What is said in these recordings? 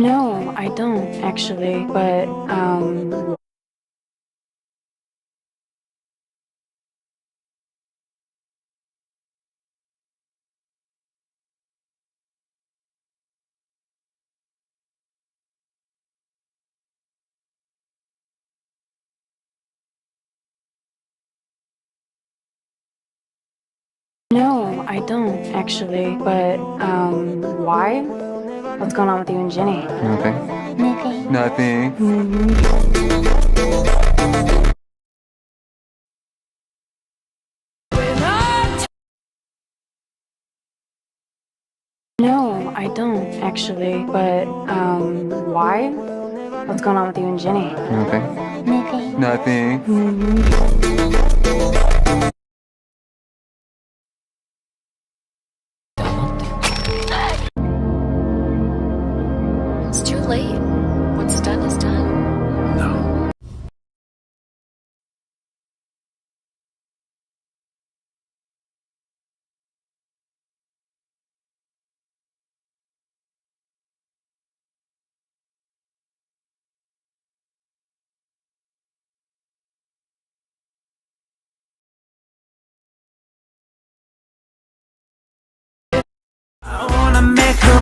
No, I don't actually, but no, I don't actually, but why? What's going on with you and Jenny? Nothing. Nothing. Nothing. No, I don't actually, but why? What's going on with you and Jenny? Nothing. Nothing. Nothing. It's too late. What's done is done. No. I wanna make her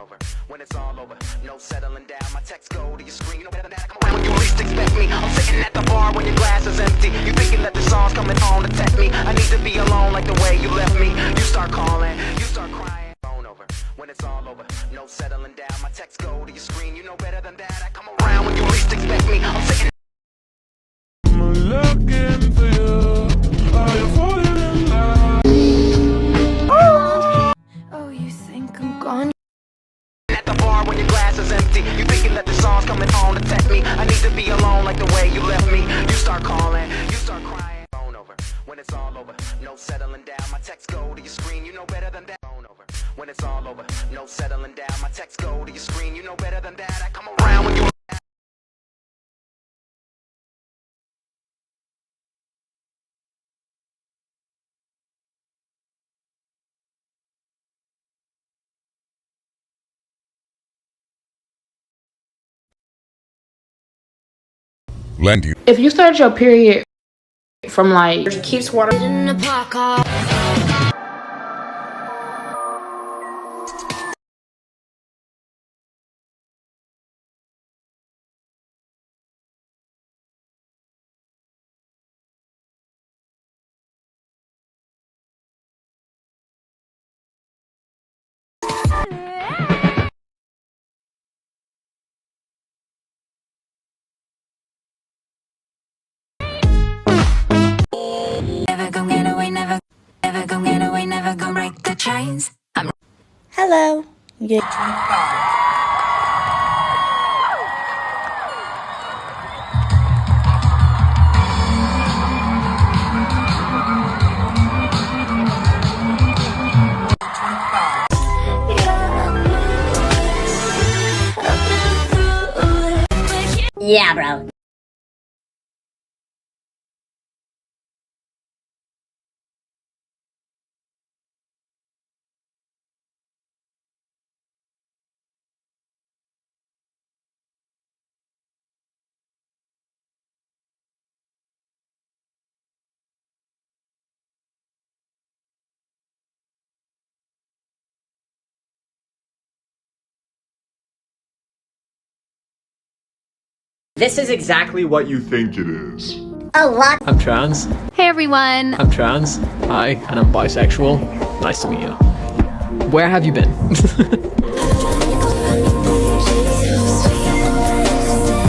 over. When it's all over, no settling down. My texts go to your screen, you know better than that. I come around when you least expect me. I'm sitting at the bar when your glass is empty. You thinking that the song's coming on to tempt me. I need to be alone like the way you left me. You start calling, you start crying. Phone over. When it's all over, no settling down. My texts go to your screen, you know better than that. I come around when you least expect me. I'm sitting looking for you. Are you falling in love? Oh, you think I'm gone? at the bar when your glass is empty. You thinking that the song's coming on to tempt me. I need to be alone like the way you left me. You start calling, you start crying. Phone over. When it's all over, no settling down. My texts go to your screen, you know better than that. Phone over. When it's all over, no settling down. My texts go to your screen, you know better than that. I come around when you Lend you. If you start your period from like keeps water In the park. Never gon' get away, never gon' get away, never gon' break the chains. Hello. Yeah. Yeah, bro. This is exactly what you think it is. A lot. I'm trans. Hey everyone! I'm trans. Hi, and I'm bisexual. Nice to meet you. Where have you been?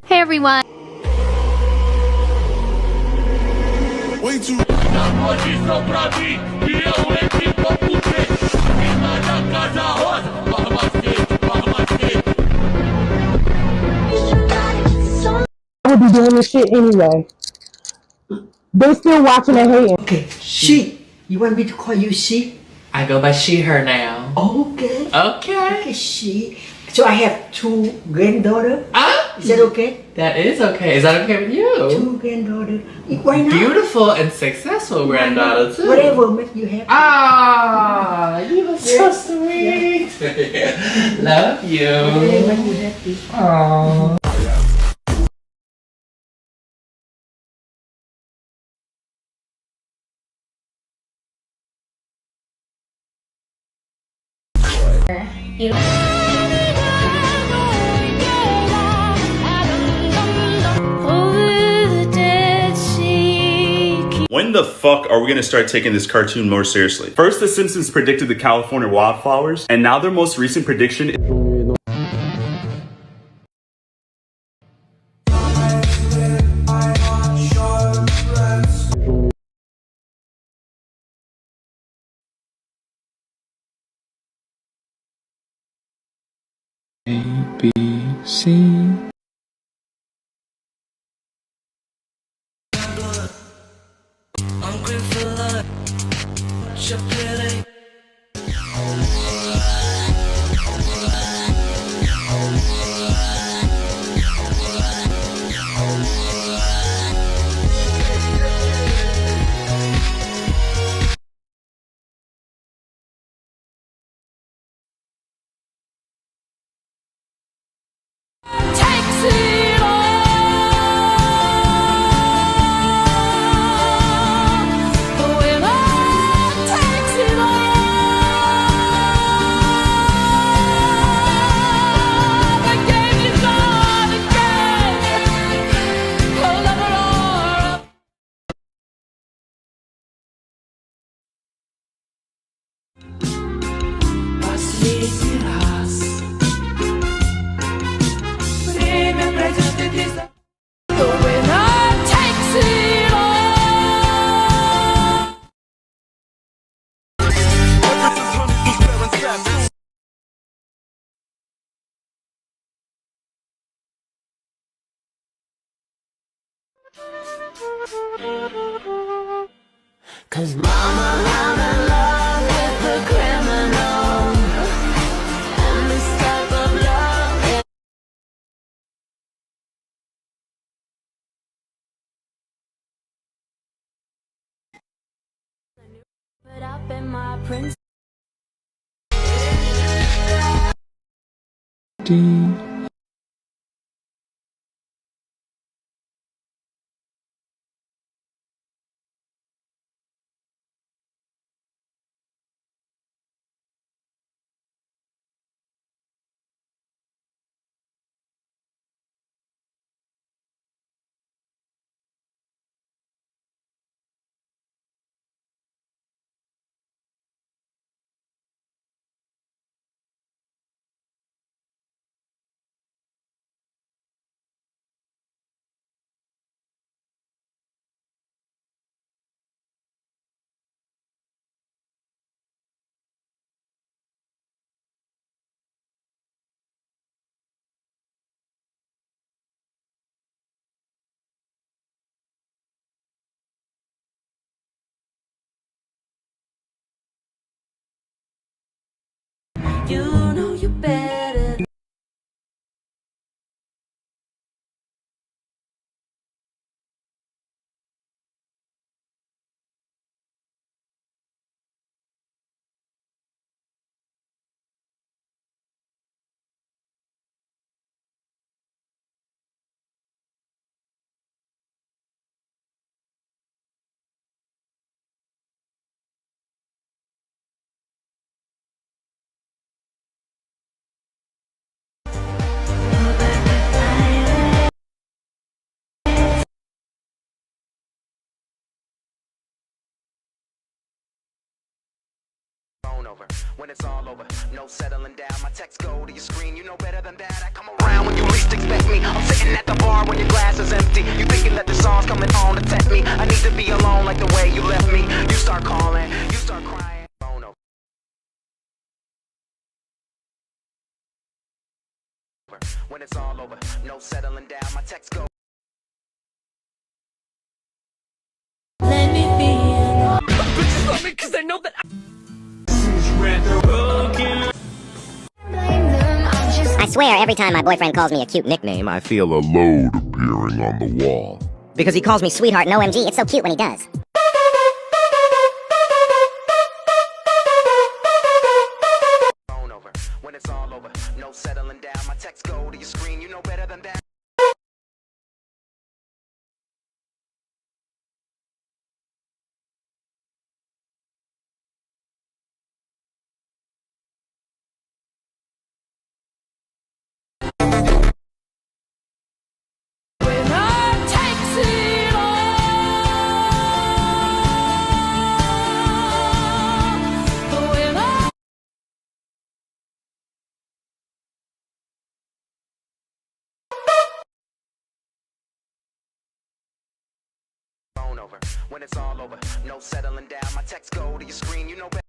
Hey everyone! Way too. I would be doing this shit anyway. They still watching and hating. Okay, she. You want me to call you she? I go by she, her now. Okay. Okay. Okay, she. So I have 2 granddaughters. Ah, Is that okay? that is okay. Is that okay with you? 2 granddaughters. Why not? Beautiful and successful granddaughter too. Whatever make you happy. Ah, you are so sweet. Love you. Whatever make you happy. Aww. When the fuck are we gonna start taking this cartoon more seriously? First, The Simpsons predicted the California wildflowers, and now their most recent prediction is A, B, C. Cause mama, I'm in love with the criminal. And this type of love put up in my prince. D. You know you better. over. When it's all over, no settling down. My texts go to your screen, you know better than that. I come around when you least expect me. I'm sitting at the bar when your glass is empty. You thinking that the song's coming on to tempt me. I need to be alone like the way you left me. You start calling, you start crying. Phone over. When it's all over, no settling down. My texts go. Let me be. Bitches love me cause they know that I swear every time my boyfriend calls me a cute nickname, I feel a load appearing on the wall. Because he calls me sweetheart and OMG, it's so cute when he does. Phone over. When it's all over, no settling down. My texts go to your screen, you know better than that. Phone over. When it's all over, no settling down. My texts go to your screen, you know better.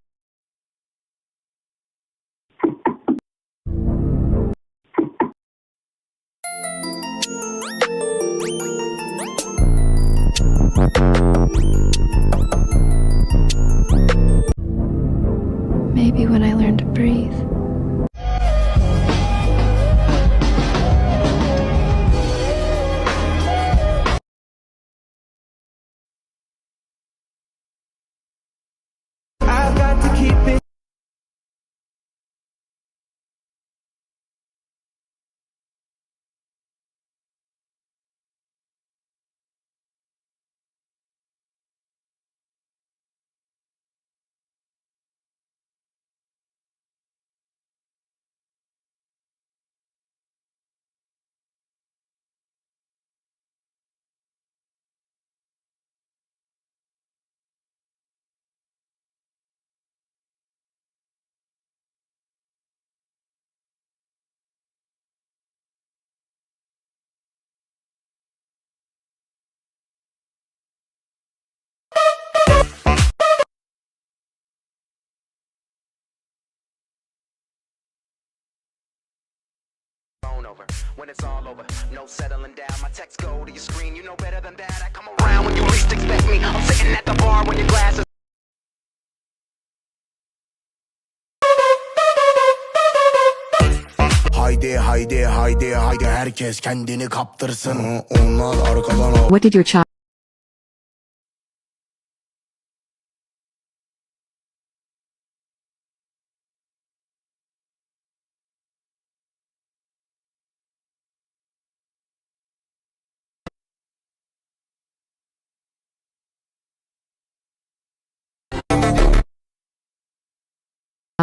Maybe when I learn to breathe. I've got to keep it. Phone over. When it's all over, no settling down. My texts go to your screen, you know better than that. I come around when you least expect me. I'm sitting at the bar when your glass is. Haydi haydi haydi haydi herkes kendini kaptırsın. Onlar arkadan al. What did your child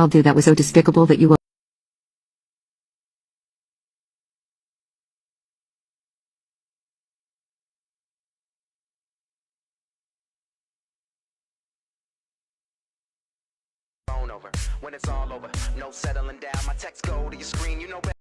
do that was so despicable that you will Phone over. When it's all over, no settling down. My texts go to your screen, you know better.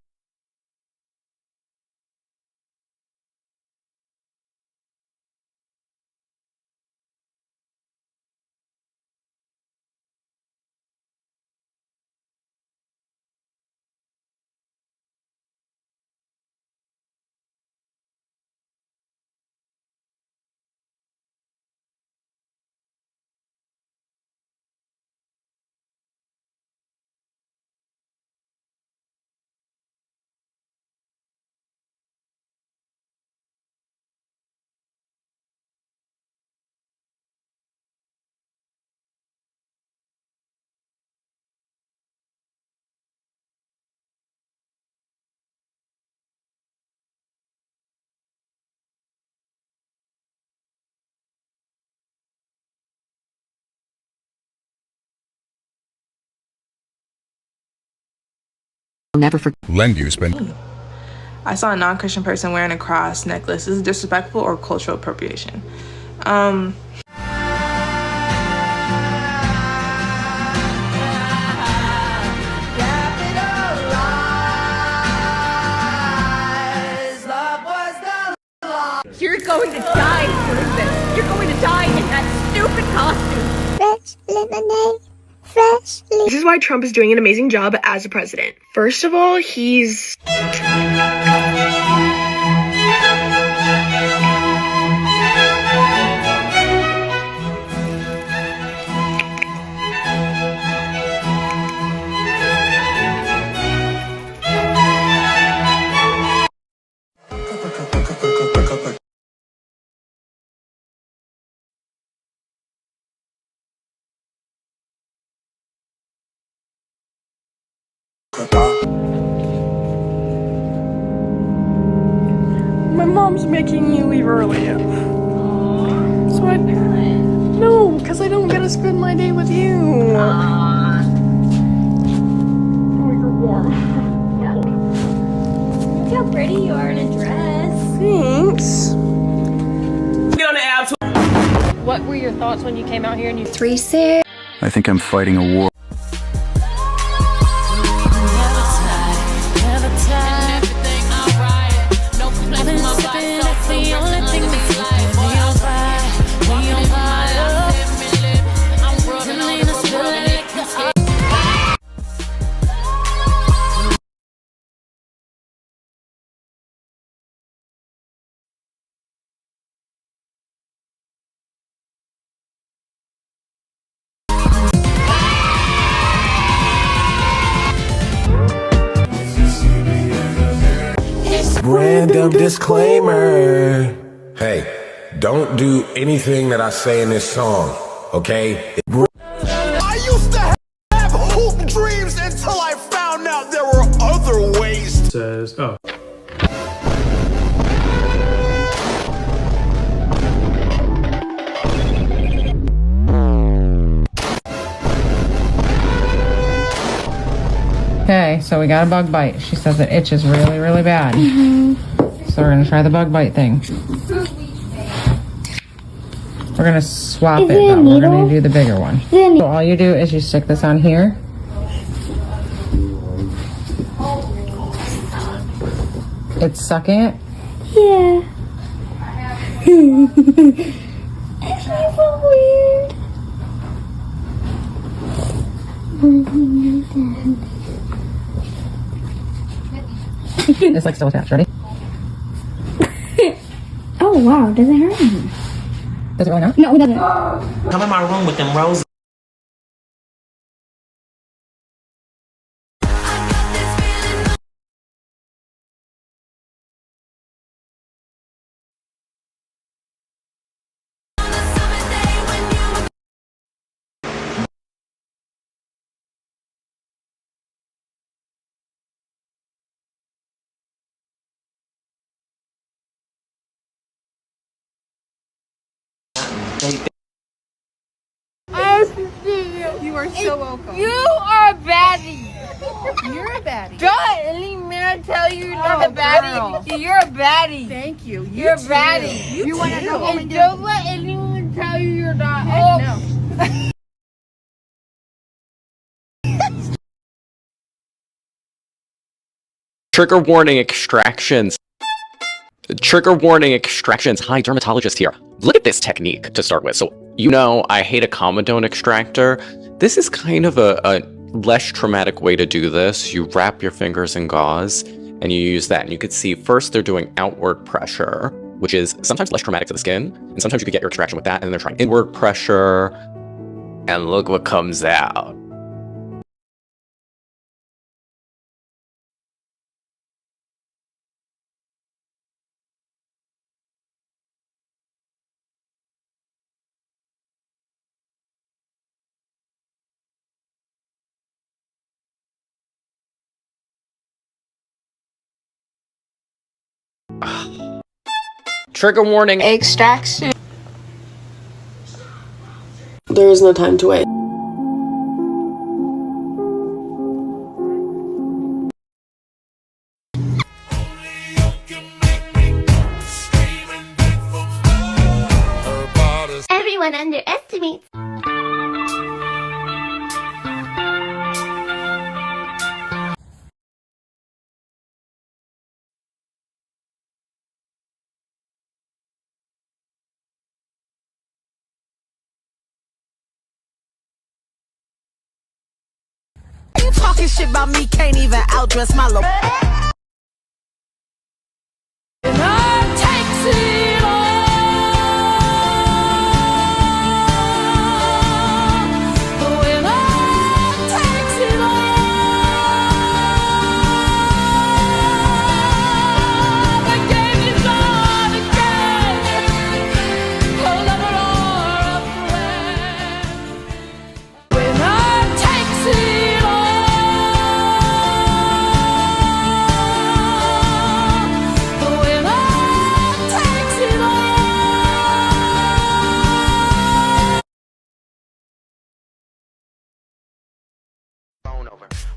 never forget. Lend you spend. I saw a non-Christian person wearing a cross necklace. Is it disrespectful or cultural appropriation? Freshly. This is why Trump is doing an amazing job as a president. First of all, he's... My mom's making me leave early. So no, because I don't get to spend my day with you. Oh, you're warm. Yeah. Look how pretty you are in a dress. Thanks. Get on the apps. What were your thoughts when you came out here and you 3-6. I think I'm fighting a war. Random disclaimer. Hey, don't do anything that I say in this song, okay? I used to have hoop dreams until I found out there were other ways. Says, oh. Okay, so we got a bug bite. She says it itches really, really bad. So we're gonna try the bug bite thing. We're gonna swap it though. We're gonna do the bigger one. So all you do is you stick this on here. It's sucking it? Yeah. It's so weird. It's like still attached. Ready? Oh wow, does it hurt? Does it really not? No, it doesn't. Come in my room with them roses. You are so welcome. You are a baddie. You're a baddie. Don't any man tell you you're not a baddie. Girl. You're a baddie. Thank you. You're a baddie. You want to go home and don't let anyone tell you you're not. No. Trigger warning extractions. Trigger warning extractions. Hi, dermatologist here. Look at this technique to start with. So, you know, I hate a comedone extractor. This is kind of a less traumatic way to do this. You wrap your fingers in gauze and you use that. And you could see first they're doing outward pressure, which is sometimes less traumatic to the skin. And sometimes you could get your extraction with that. And then they're trying inward pressure. And look what comes out. Trigger warning extraction. There is no time to wait. Everyone underestimates talking shit about me, can't even outdress my little.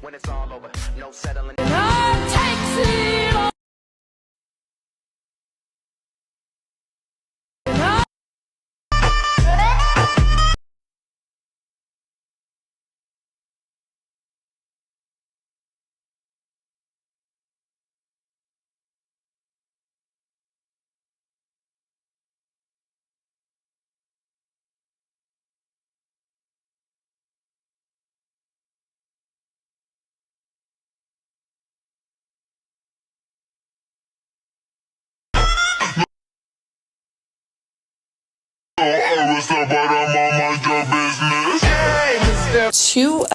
When it's all over, no settling. Two.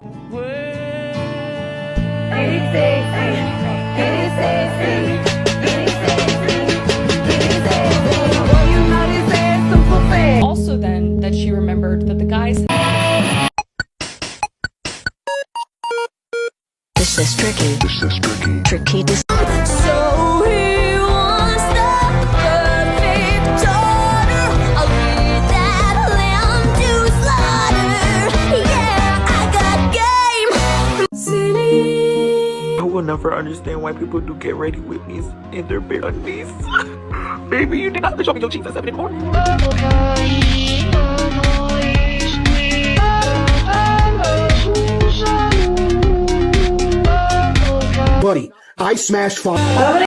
Also, then that she remembered that the guys. This is tricky. Tricky. So he wants the perfect daughter. I'll lead that lamb to slaughter. Yeah, I got game. City. I will never understand why people do get ready with me in their bare undies. Baby, you did not show me your cheeks at 7 in the morning. Buddy, I smashed fire.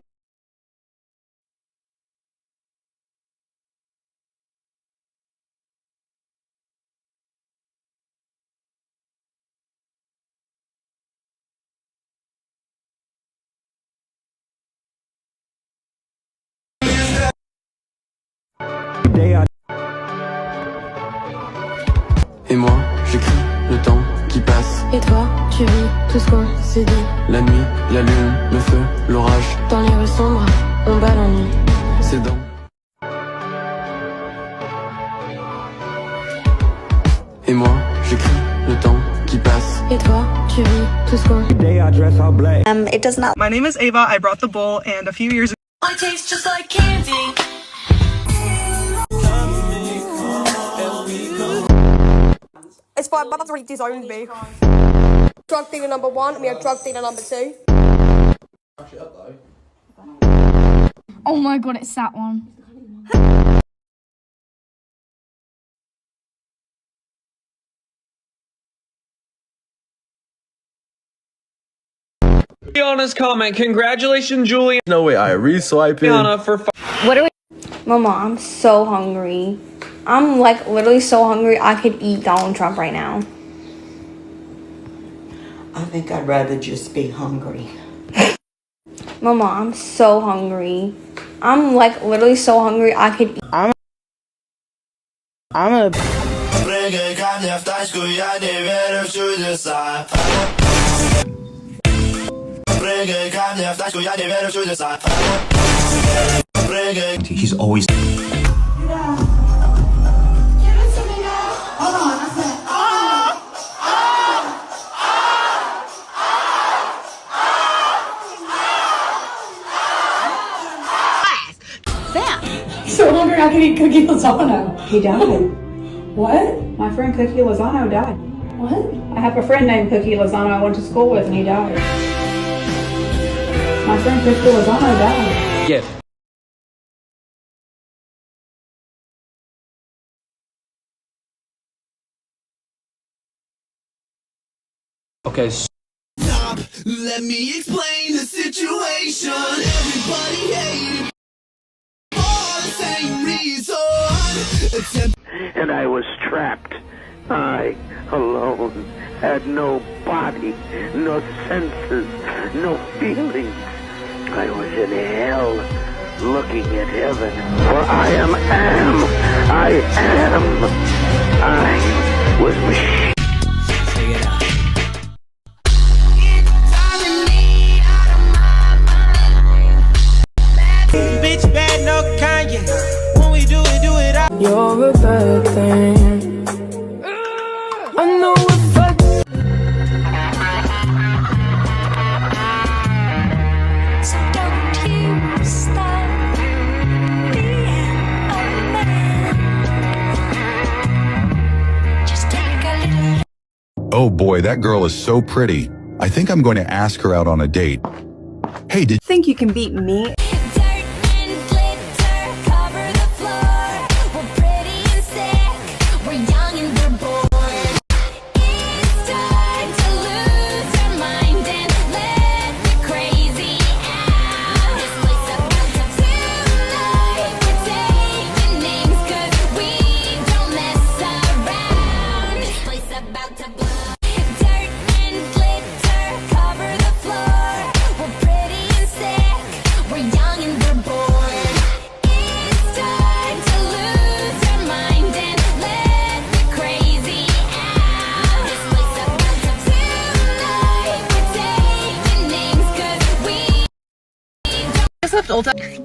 Et moi, j'écris le temps qui passe. Et toi, tu vis tout ce qu'on s'est dit. La nuit, la lune, le feu, l'orage. Dans les rues sombres, on bat l'ennui. C'est dans. Et moi, j'écris le temps qui passe. Et toi, tu vis tout ce qu'on. It does not. My name is Ava. I brought the bowl, and a few years ago. I taste just like candy. It's fine, my dad's already disowned me. Drug dealer number 1, me a drug dealer number 2. Oh my god, it's that one. Rihanna's comment. Congratulations, Julian. No way, I re-swipe Rihanna for. What are we? Mama, I'm so hungry. I'm like literally so hungry I could eat Donald Trump right now. I think I'd rather just be hungry. Mama, I'm so hungry. I'm like literally so hungry I could eat. I'm a. He's always. So hungry I could eat Cookie Lozano. He died. What? My friend Cookie Lozano died. What? I have a friend named Cookie Lozano I went to school with and he died. My friend Cookie Lozano died. Yeah. Okay. Let me explain the situation. Everybody hated for the same reason. And I was trapped I alone had no body, no senses, no feelings. I was in hell, looking at heaven, for I am. I was machine. Bitch bad, no Kanye. When we do it out. You're a bad thing. I know if I So don't you stop being a man. Just take a little. Oh boy, that girl is so pretty. I think I'm going to ask her out on a date. Hey, did Think you can beat me?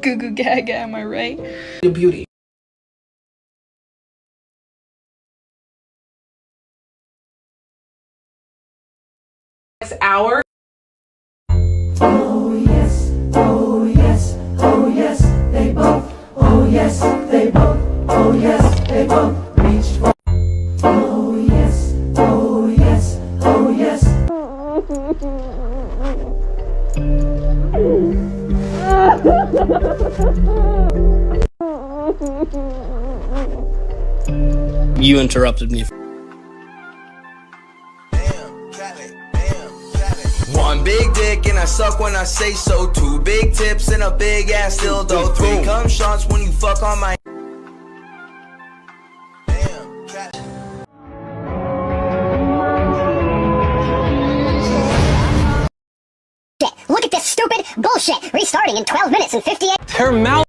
Goo goo gaga, am I right? Your beauty. Next hour. Oh yes, oh yes, oh yes, they both. Oh yes, they both. Oh yes, they both reach for. Oh yes, oh yes, oh yes. You interrupted me. One big dick and I suck when I say so. Two big tips and a big ass dildo. Three cum shots when you fuck on my. Look at this stupid bullshit. Restarting in 12 minutes and 58. Her mouth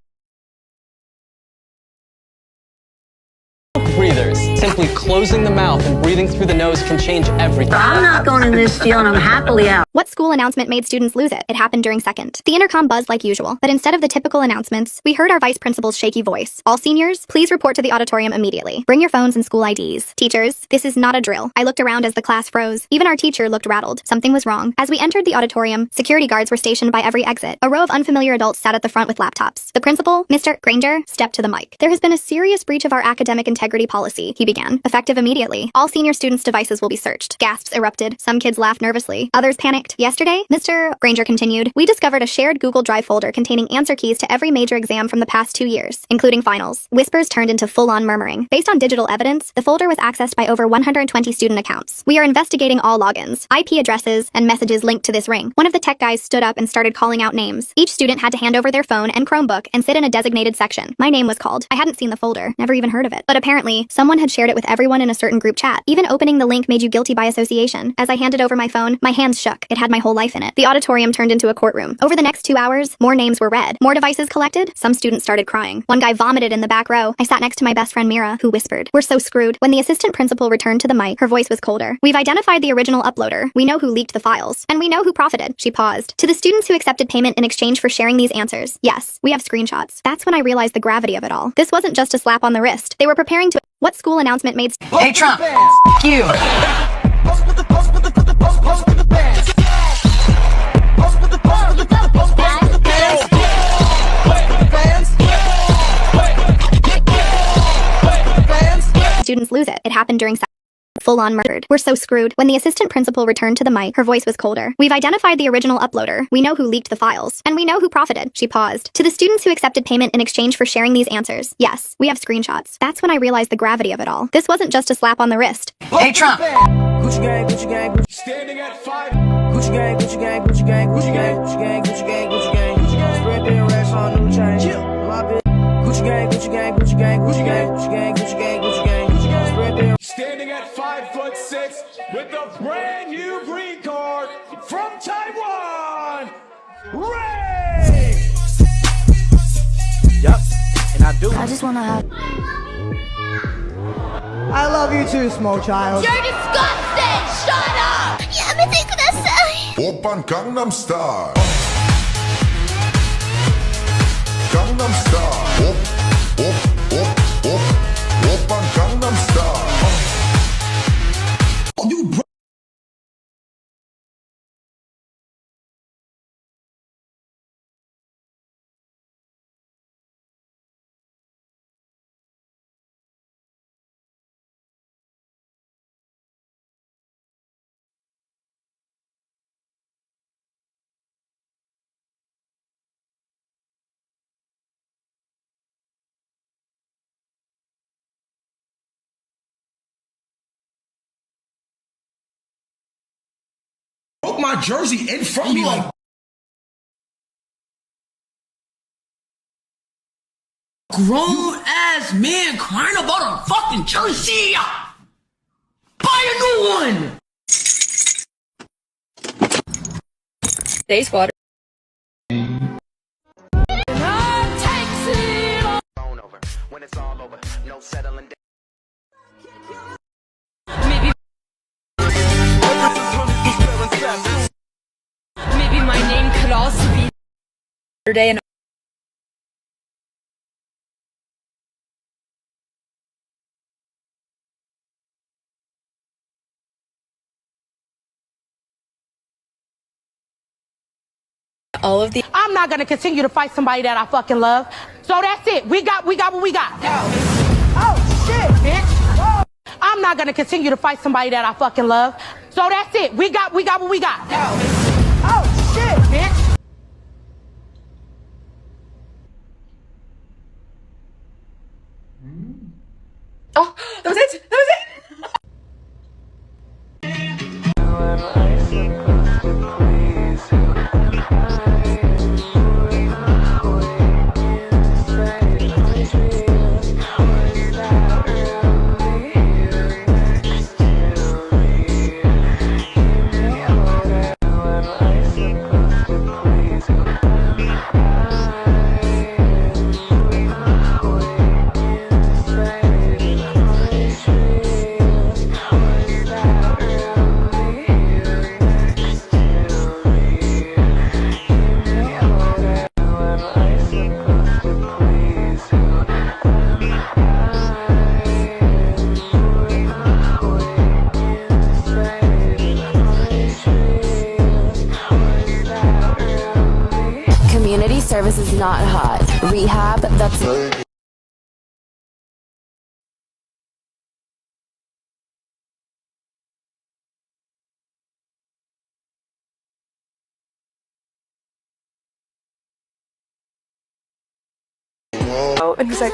breathers. Simply closing the mouth and breathing through the nose can change everything. I'm not going in this deal and I'm happily out. What school announcement made students lose it? It happened during second. The intercom buzzed like usual, but instead of the typical announcements, we heard our vice principal's shaky voice. All seniors, please report to the auditorium immediately. Bring your phones and school IDs. Teachers, this is not a drill. I looked around as the class froze. Even our teacher looked rattled. Something was wrong. As we entered the auditorium, security guards were stationed by every exit. A row of unfamiliar adults sat at the front with laptops. The principal, Mr. Granger, stepped to the mic. There has been a serious breach of our academic integrity policy, he began, effective immediately. All senior students' devices will be searched. Gasps erupted. Some kids laughed nervously. Others panicked. Yesterday, Mr. Granger continued, we discovered a shared Google Drive folder containing answer keys to every major exam from the past 2 years, including finals. Whispers turned into full-on murmuring. Based on digital evidence, the folder was accessed by over 120 student accounts. We are investigating all logins, IP addresses, and messages linked to this ring. One of the tech guys stood up and started calling out names. Each student had to hand over their phone and Chromebook and sit in a designated section. My name was called. I hadn't seen the folder, never even heard of it. But apparently, someone had shared it with everyone in a certain group chat. Even opening the link made you guilty by association. As I handed over my phone, my hands shook. It had my whole life in it. The auditorium turned into a courtroom. Over the next 2 hours, more names were read. More devices collected. Some students started crying. One guy vomited in the back row. I sat next to my best friend Mira, who whispered, we're so screwed. When the assistant principal returned to the mic, her voice was colder. We've identified the original uploader. We know who leaked the files. And we know who profited. She paused. To the students who accepted payment in exchange for sharing these answers, yes, we have screenshots. That's when I realized the gravity of it all. This wasn't just a slap on the wrist. They were preparing to. What school announcement made? Hey Trump, you. Students lose it. It happened during full-on murdered. We're so screwed. When the assistant principal returned to the mic, her voice was colder. We've identified the original uploader. We know who leaked the files. And we know who profited. She paused. To the students who accepted payment in exchange for sharing these answers, yes, we have screenshots. That's when I realized the gravity of it all. This wasn't just a slap on the wrist. Hey Trump. Gucci gang, Gucci gang, Gucci. Standing at 5. Gucci gang, Gucci gang, Gucci gang, Gucci gang, Gucci gang, Gucci gang, Gucci gang, Gucci gang. Spread their racks on new chain. My bitch. Gucci gang, Gucci gang, Gucci gang, Gucci gang, Gucci gang, Gucci gang, Gucci gang, Gucci gang. Spread their. Standing at 5. brand new green card from Taiwan, Ray! Yep, and I do. I just wanna have. I love you too, small child. You're disgusting! Shut up! 야매들 그랬어요. 오빤 강남 스타일. 강남 스타일. 오빤 강남 스타일. Broke my jersey in front of me like grown ass man crying about a fucking jersey. Buy a new one. Stay squad. When it's all over, no settling down. Maybe my name could also be today and all of the. I'm not gonna continue to fight somebody that I fucking love. So that's it. We got what we got. Oh shit, bitch. Whoa. I'm not gonna continue to fight somebody that I fucking love. So that's it. We got what we got. Oh shit, bitch. Oh, that was it. That was it. Community service is not hot. Rehab, that's... And he's like,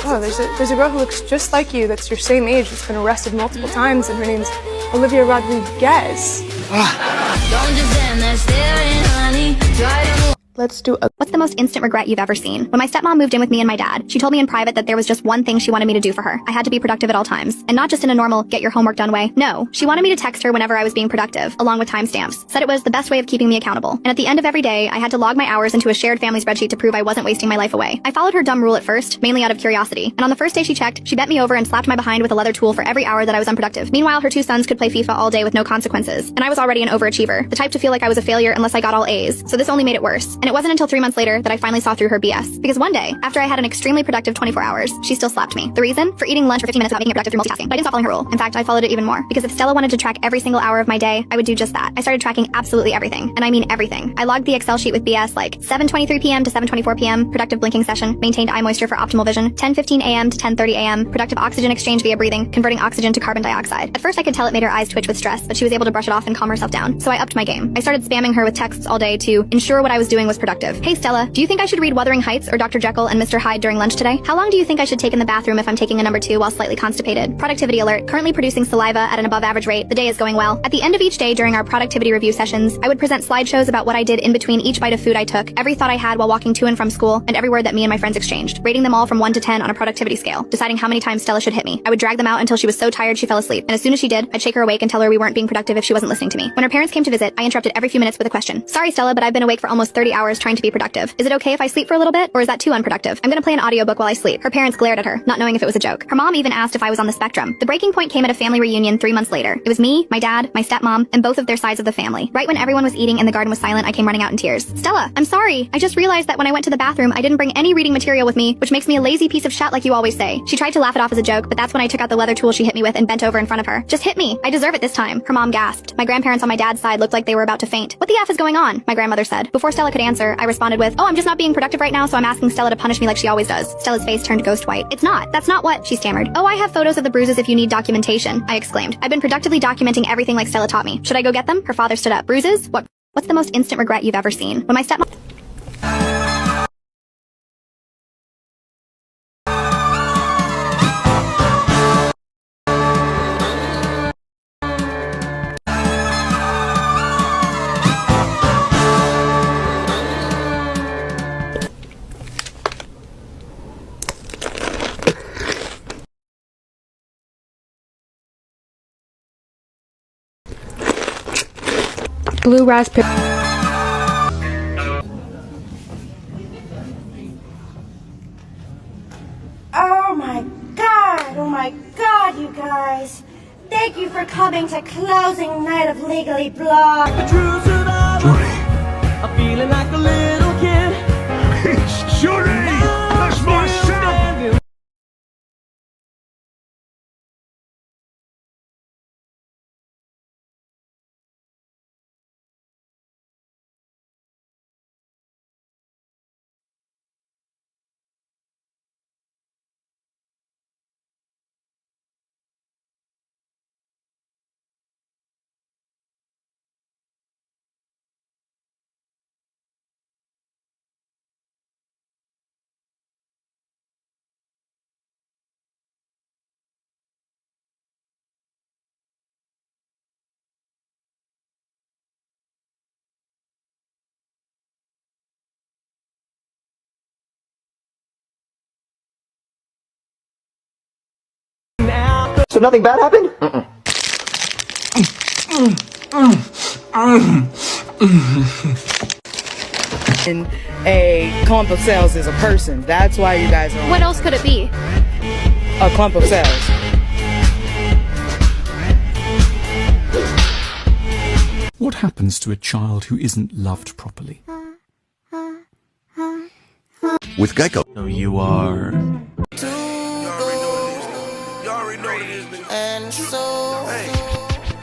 oh, there's a girl who looks just like you that's your same age that's been arrested multiple times, and her name's Olivia Rodriguez. Don't just stand there staring, honey. Try to. Let's do a. What's the most instant regret you've ever seen? When my stepmom moved in with me and my dad, she told me in private that there was just one thing she wanted me to do for her. I had to be productive at all times. And not just in a normal, get your homework done way. No, she wanted me to text her whenever I was being productive, along with timestamps. Said it was the best way of keeping me accountable. And at the end of every day, I had to log my hours into a shared family spreadsheet to prove I wasn't wasting my life away. I followed her dumb rule at first, mainly out of curiosity. And on the first day she checked, she bent me over and slapped my behind with a leather tool for every hour that I was unproductive. Meanwhile, her two sons could play FIFA all day with no consequences. And I was already an overachiever, the type to feel like I was a failure unless I got all A's. So this only made it worse. And it wasn't until 3 months later that I finally saw through her BS. Because one day, after I had an extremely productive 24 hours, she still slapped me. The reason? For eating lunch for 15 minutes without making it productive through multitasking. But I didn't stop following her rule. In fact, I followed it even more. Because if Stella wanted to track every single hour of my day, I would do just that. I started tracking absolutely everything. And I mean everything. I logged the Excel sheet with BS like 7:23 p.m. to 7:24 p.m. productive blinking session, maintained eye moisture for optimal vision, 10:15 a.m. to 10:30 a.m. productive oxygen exchange via breathing, converting oxygen to carbon dioxide. At first I could tell it made her eyes twitch with stress, but she was able to brush it off and calm herself down. So I upped my game. I started spamming her with texts all day to ensure what I was doing was was productive. Hey Stella, do you think I should read Wuthering Heights or Dr. Jekyll and Mr. Hyde during lunch today? How long do you think I should take in the bathroom if I'm taking a number 2 while slightly constipated? Productivity alert, currently producing saliva at an above average rate. The day is going well. At the end of each day during our productivity review sessions, I would present slideshows about what I did in between each bite of food I took, every thought I had while walking to and from school, and every word that me and my friends exchanged, rating them all from 1 to 10 on a productivity scale, deciding how many times Stella should hit me. I would drag them out until she was so tired she fell asleep, and as soon as she did, I'd shake her awake and tell her we weren't being productive if she wasn't listening to me. When her parents came to visit, I interrupted every few minutes with a question. Sorry Stella, but I've been awake for almost 30 hours trying to be productive. Is it okay if I sleep for a little bit, or is that too unproductive? I'm gonna play an audiobook while I sleep. Her parents glared at her, not knowing if it was a joke. Her mom even asked if I was on the spectrum. The breaking point came at a family reunion 3 months later. It was me, my dad, my stepmom, and both of their sides of the family. Right when everyone was eating and the garden was silent, I came running out in tears. Stella, I'm sorry. I just realized that when I went to the bathroom, I didn't bring any reading material with me, which makes me a lazy piece of shit like you always say. She tried to laugh it off as a joke, but that's when I took out the leather tool she hit me with and bent over in front of her. Just hit me. I deserve it this time. Her mom gasped. My grandparents on my dad's side looked like they were about to faint. What the F is going on? My grandmother said. Before Stella could answer, I responded with, oh, I'm just not being productive right now, so I'm asking Stella to punish me like she always does. Stella's face turned ghost white. It's not. That's not what, she stammered. Oh, I have photos of the bruises if you need documentation, I exclaimed. I've been productively documenting everything like Stella taught me. Should I go get them? Her father stood up. Bruises? What's the most instant regret you've ever seen? When my stepmom... Blue raspberry. Oh my god, you guys. Thank you for coming to closing night of Legally Blonde. I'm feeling like a little kid. Shorty, that's my sound. So nothing bad happened? And a clump of cells is a person. That's why you guys are. What else could it be? A clump of cells. What happens to a child who isn't loved properly? With Geico. So you are... And so,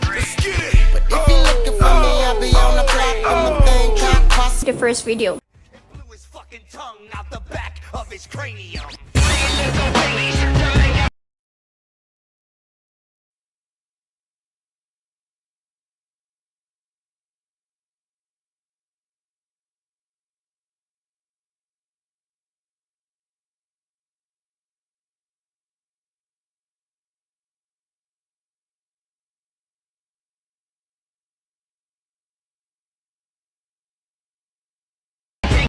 let's get it. But if you're looking for me, I'll be on the block when the thing can't pass. Your first video. Blew his fucking tongue out the back of his cranium.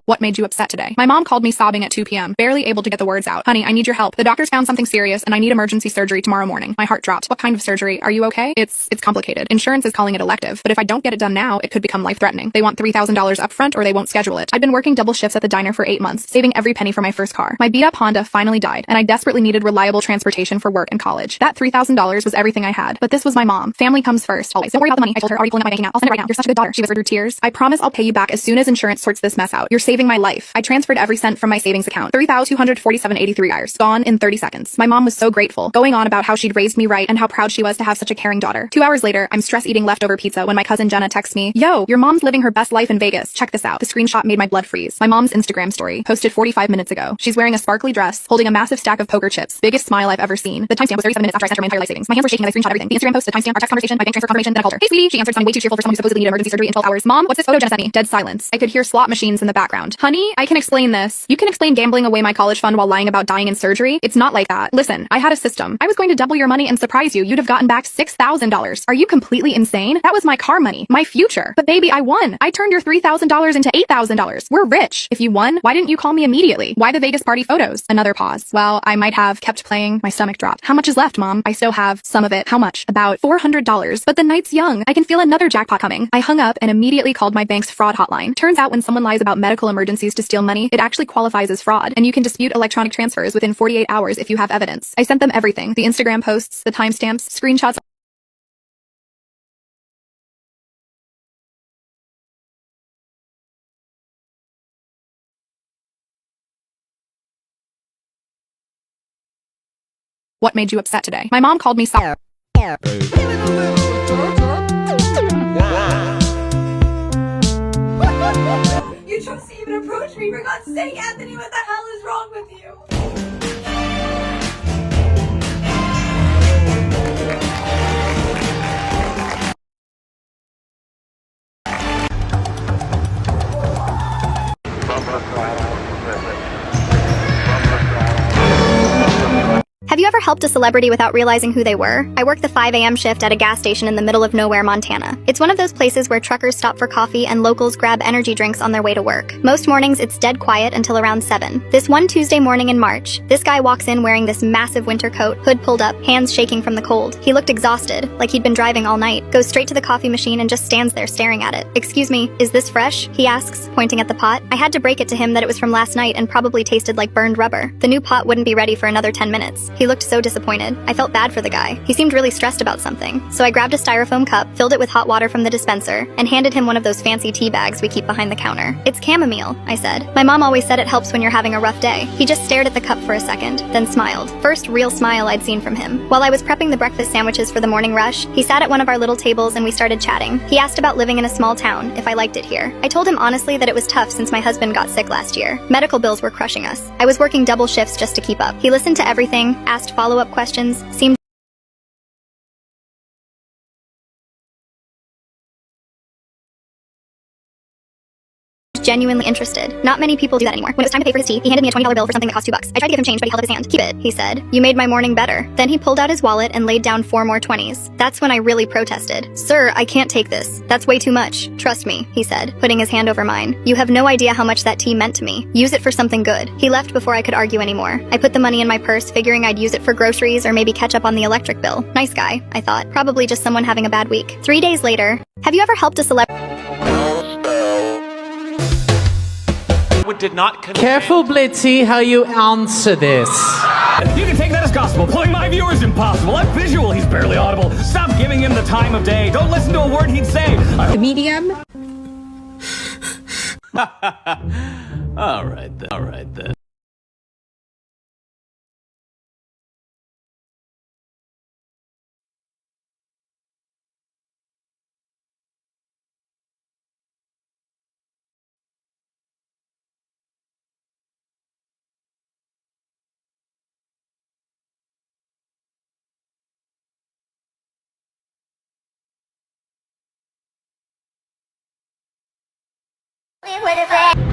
What made you upset today? My mom called me sobbing at 2 p.m., barely able to get the words out. Honey, I need your help. The doctors found something serious and I need emergency surgery tomorrow morning. My heart dropped. What kind of surgery? Are you okay? It's complicated. Insurance is calling it elective, but if I don't get it done now, it could become life-threatening. They want $3,000 upfront or they won't schedule it. I've been working double shifts at the diner for 8 months, saving every penny for my first car. My beat-up Honda finally died, and I desperately needed reliable transportation for work and college. That $3,000 was everything I had, but this was my mom. Family comes first, always. Don't worry about the money. I told her, already pulling up my bank account. I'll send it right now. You're such a good daughter. She whispered through tears. I promise I'll pay you back as soon as insurance sorts this mess out. You're saving saving my life. I transferred every cent from my savings account. $3,247.83 gone in 30 seconds. My mom was so grateful, going on about how she'd raised me right and how proud she was to have such a caring daughter. 2 hours later, I'm stress eating leftover pizza when my cousin Jenna texts me, "Yo, your mom's living her best life in Vegas. Check this out." The screenshot made my blood freeze. My mom's Instagram story, posted 45 minutes ago. She's wearing a sparkly dress, holding a massive stack of poker chips. Biggest smile I've ever seen. The timestamp was 37 minutes after I sent her my entire life savings. My hands were shaking as I screenshot everything. The Instagram post, the timestamp, our text conversation, my bank transfer confirmation, then I called her. "Hey sweetie," she answered, sounding way too cheerful for someone who supposedly needed emergency surgery in 12 hours. "Mom, what's this photo Jenna sent me?" Dead silence. I could hear slot machines in the background. "Honey, I can explain this. You can explain gambling away my college fund while lying about dying in surgery. It's not like that. Listen, I had a system. I was going to double your money and surprise you. You'd have gotten back $6,000. Are you completely insane? That was my car money, my future. But baby, I won. I turned your $3,000 into $8,000. We're rich. If you won, why didn't you call me immediately? Why the Vegas party photos?" Another pause. Well, I might have kept playing. My stomach dropped. "How much is left, Mom?" "I still have some of it." "How much?" "About $400. But the night's young. I can feel another jackpot coming." I hung up and immediately called my bank's fraud hotline. Turns out when someone lies about medical emergencies to steal money, it actually qualifies as fraud, and you can dispute electronic transfers within 48 hours if you have evidence. I sent them everything. The Instagram posts, the timestamps, screenshots. What made you upset today? My mom called me sorry. You chose to even approach me, for God's sake, Anthony, what the hell is wrong with you? Have you ever helped a celebrity without realizing who they were? I work the 5 a.m. shift at a gas station in the middle of nowhere, Montana. It's one of those places where truckers stop for coffee and locals grab energy drinks on their way to work. Most mornings, it's dead quiet until around 7. This one Tuesday morning in March, this guy walks in wearing this massive winter coat, hood pulled up, hands shaking from the cold. He looked exhausted, like he'd been driving all night, goes straight to the coffee machine and just stands there staring at it. "Excuse me, is this fresh?" he asks, pointing at the pot. I had to break it to him that it was from last night and probably tasted like burned rubber. The new pot wouldn't be ready for another 10 minutes. He looked so disappointed. I felt bad for the guy. He seemed really stressed about something. So I grabbed a styrofoam cup, filled it with hot water from the dispenser, and handed him one of those fancy tea bags we keep behind the counter. "It's chamomile," I said. "My mom always said it helps when you're having a rough day." He just stared at the cup for a second, then smiled. First real smile I'd seen from him. While I was prepping the breakfast sandwiches for the morning rush, he sat at one of our little tables and we started chatting. He asked about living in a small town, if I liked it here. I told him honestly that it was tough since my husband got sick last year. Medical bills were crushing us. I was working double shifts just to keep up. He listened to everything, asked follow-up questions, seemed genuinely interested. Not many people do that anymore. When it was time to pay for his tea, he handed me a $20 bill for something that cost $2. I tried to give him change, but he held up his hand. "Keep it," he said. "You made my morning better." Then he pulled out his wallet and laid down 4 more 20s. That's when I really protested. "Sir, I can't take this. That's way too much. Trust me," he said, putting his hand over mine. "You have no idea how much that tea meant to me. Use it for something good." He left before I could argue anymore. I put the money in my purse, figuring I'd use it for groceries or maybe catch up on the electric bill. Nice guy, I thought. Probably just someone having a bad week. 3 days later, have you ever helped a celebrity? Did not Careful, Blitzy, how you answer this. You can take that as gospel. Pulling my viewer is impossible. I'm visual. He's barely audible. Stop giving him the time of day. Don't listen to a word he'd say. Medium. All right then. All right then. What if